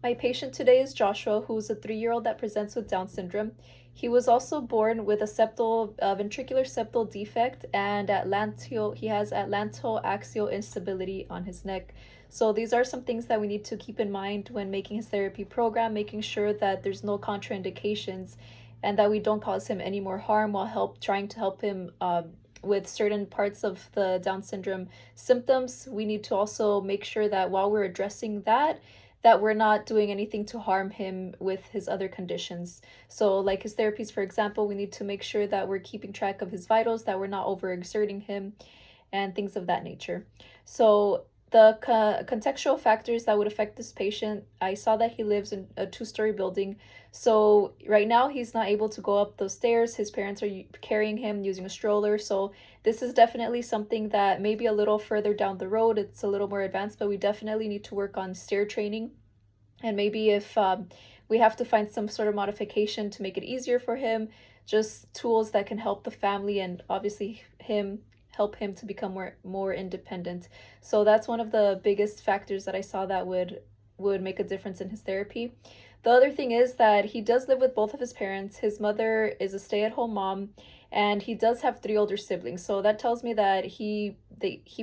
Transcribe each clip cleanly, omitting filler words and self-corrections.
My patient today is Joshua, who is a 3-year-old that presents with Down syndrome. He was also born with a ventricular septal defect and he has atlantoaxial instability on his neck. So these are some things that we need to keep in mind when making his therapy program, making sure that there's no contraindications and that we don't cause him any more harm while trying to help him with certain parts of the Down syndrome symptoms. We need to also make sure that while we're addressing that we're not doing anything to harm him with his other conditions. So, like his therapies, for example, we need to make sure that we're keeping track of his vitals, that we're not overexerting him, and things of that nature. So, the contextual factors that would affect this patient, I saw that he lives in a 2-story building. So, right now, he's not able to go up those stairs. His parents are carrying him using a stroller. So, this is definitely something that maybe a little further down the road, it's a little more advanced, but we definitely need to work on stair training. And maybe if we have to find some sort of modification to make it easier for him, just tools that can help the family and obviously help him to become more independent. So that's one of the biggest factors that I saw that would make a difference in his therapy. The other thing is that he does live with both of his parents. His mother is a stay-at-home mom, and he does have 3 older siblings. So that tells me that he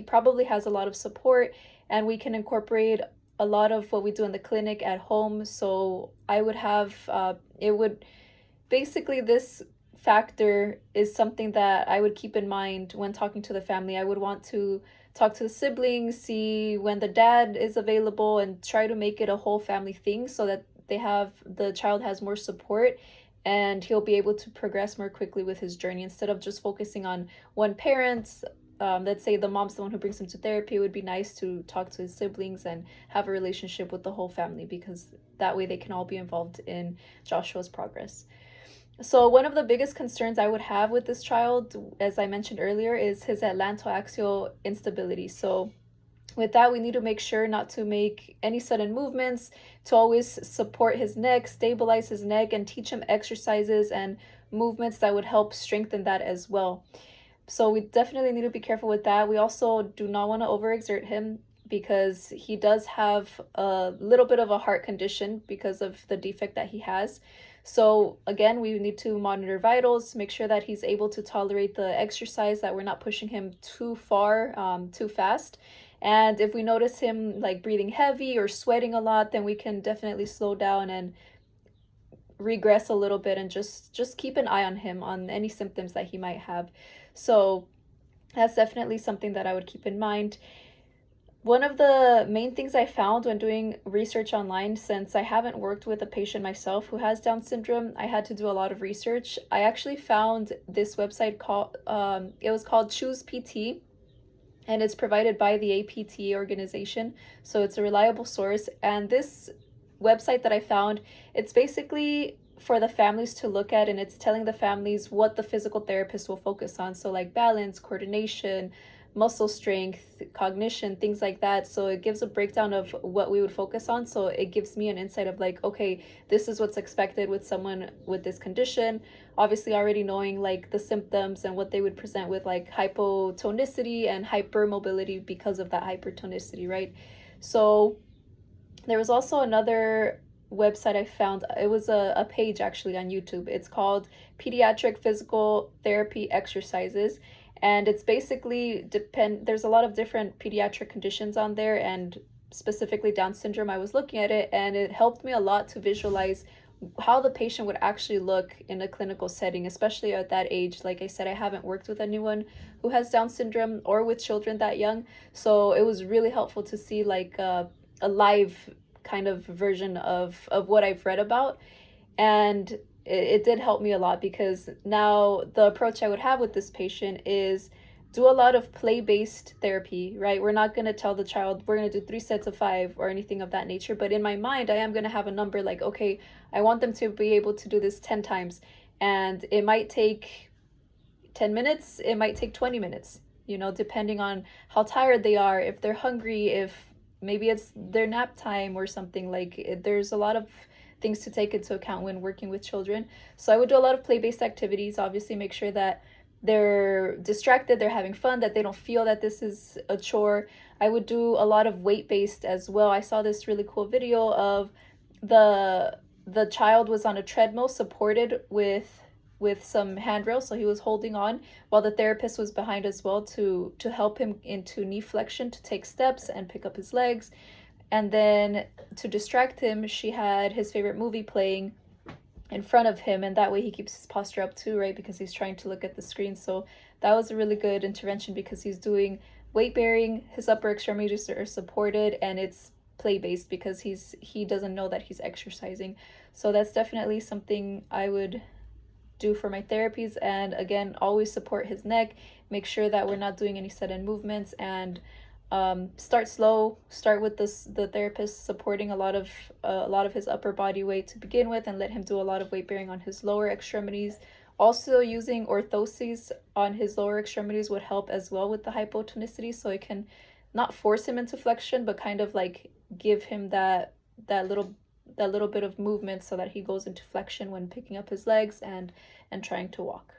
probably has a lot of support, and we can incorporate a lot of what we do in the clinic at home. So I would have it would basically, this factor is something that I would keep in mind when talking to the family. I would want to talk to the siblings, see when the dad is available, and try to make it a whole family thing so that the child has more support and he'll be able to progress more quickly with his journey instead of just focusing on one parent. Let's say the mom's the one who brings him to therapy. It would be nice to talk to his siblings and have a relationship with the whole family, because that way they can all be involved in Joshua's progress. So one of the biggest concerns I would have with this child, as I mentioned earlier, is his atlantoaxial instability. So with that, we need to make sure not to make any sudden movements, to always support his neck, stabilize his neck, and teach him exercises and movements that would help strengthen that as well. So we definitely need to be careful with that. We also do not want to overexert him, because he does have a little bit of a heart condition because of the defect that he has. So again, we need to monitor vitals, make sure that he's able to tolerate the exercise, that we're not pushing him too far, too fast. And if we notice him like breathing heavy or sweating a lot, then we can definitely slow down and regress a little bit and just keep an eye on him on any symptoms that he might have. So that's definitely something that I would keep in mind. One of the main things I found when doing research online, since I haven't worked with a patient myself who has Down syndrome, I had to do a lot of research. I actually found this website called it was called Choose PT, and it's provided by the APTA organization. So it's a reliable source. And this website that I found, it's basically for the families to look at, and it's telling the families what the physical therapist will focus on. So like balance, coordination, muscle strength, cognition, things like that. So it gives a breakdown of what we would focus on. So it gives me an insight of like, okay, this is what's expected with someone with this condition. Obviously already knowing like the symptoms and what they would present with, like hypotonicity and hypermobility because of that hypertonicity, right? So there was also another website I found. It was a page actually on YouTube. It's called Pediatric Physical Therapy Exercises, and it's basically there's a lot of different pediatric conditions on there, and specifically Down syndrome. I was looking at it, and it helped me a lot to visualize how the patient would actually look in a clinical setting, especially at that age. Like I said, I haven't worked with anyone who has Down syndrome or with children that young, so it was really helpful to see like a live kind of version of what I've read about. And it did help me a lot, because now the approach I would have with this patient is do a lot of play-based therapy, right? We're not going to tell the child we're going to do 3 sets of 5 or anything of that nature, but in my mind I am going to have a number like, okay, I want them to be able to do this 10 times, and it might take 10 minutes, it might take 20 minutes, depending on how tired they are, if they're hungry, if maybe it's their nap time or something. Like there's a lot of things to take into account when working with children. So I would do a lot of play-based activities, obviously make sure that they're distracted, they're having fun, that they don't feel that this is a chore. I would do a lot of weight-based as well. I saw this really cool video of the child was on a treadmill supported with some handrails, so he was holding on while the therapist was behind as well to help him into knee flexion to take steps and pick up his legs. And then to distract him, she had his favorite movie playing in front of him, and that way he keeps his posture up too, right? Because he's trying to look at the screen. So that was a really good intervention because he's doing weight bearing, his upper extremities are supported, and it's play based because he doesn't know that he's exercising. So that's definitely something I would do for my therapies. And again, always support his neck, make sure that we're not doing any sudden movements, and start slow. Start with the therapist supporting a lot of his upper body weight to begin with, and let him do a lot of weight bearing on his lower extremities. Also, using orthoses on his lower extremities would help as well with the hypotonicity, so it can not force him into flexion, but kind of like give him that little that little bit of movement so that he goes into flexion when picking up his legs and trying to walk.